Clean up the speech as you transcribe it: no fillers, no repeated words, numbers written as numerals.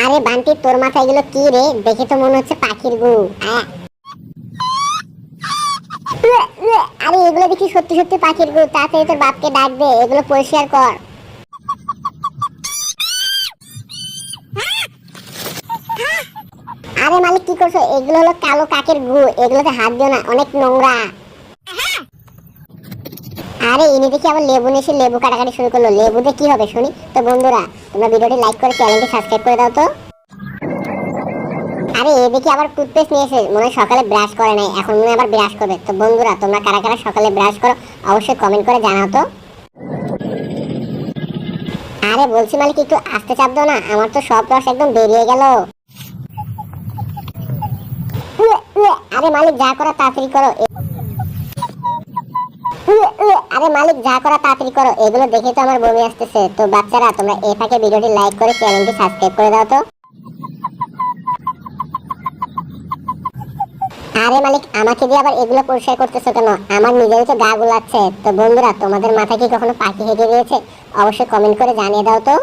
আরে বান্টি, তোর মাথায় এগুলো কি রে? দেখে তো মনে হচ্ছে পাখির গু। আরে এগুলো দেখি সত্যি সত্যি পাখির গু। তাড়াতাড়ি তোর বাপকে ডাক দে, এগুলো পরিষ্কার কর। আরে মালিক, কি করছো? এগুলো হলো কালো কাকের গু, এগুলোতে হাত দিও না, অনেক নোংরা। আরে ইনি দেখি আবার লেবু নিয়ে লেবু কাটাকাটি শুরু করলো। লেবুতে কি হবে শুনি তো। বন্ধুরা, তোমরা ভিডিওটি লাইক করে চ্যানেলটি সাবস্ক্রাইব করে দাও তো। আরে এ দেখি আবার টুথপেস্ট নিয়ে এসে, মনে হয় সকালে ব্রাশ করে নাই, এখন মনে হয় আবার ব্রাশ করবে। তো বন্ধুরা, তোমরা কারা কারা সকালে ব্রাশ করো অবশ্যই কমেন্ট করে জানাও তো। আরে বলছি মালিক, একটু আস্তে চাপ দাও না, আমার তো সব রস একদম বেরিয়ে গেল। আরে মালিক, যা করা তাড়াতাড়ি করো। আরে মালিক, যা করা তাড়াতাড়ি করো, এগুলো দেখে তো আমার বমি আসতেছে। তো বাচ্চারা, তোমরা এই ফাঁকে ভিডিওটি লাইক করে চ্যানেলটি সাবস্ক্রাইব করে দাও তো। আরে মালিক, আমাকে দিয়ে আবার এগুলো পরিষ্কার করতেছো কেন? আমার নিজেরই তো গা গুলাচ্ছে। তো বন্ধুরা, তোমাদের মাথায় কি কখনো পাখি হেঁটে দিয়েছে? অবশ্যই কমেন্ট করে জানিয়ে দাও তো।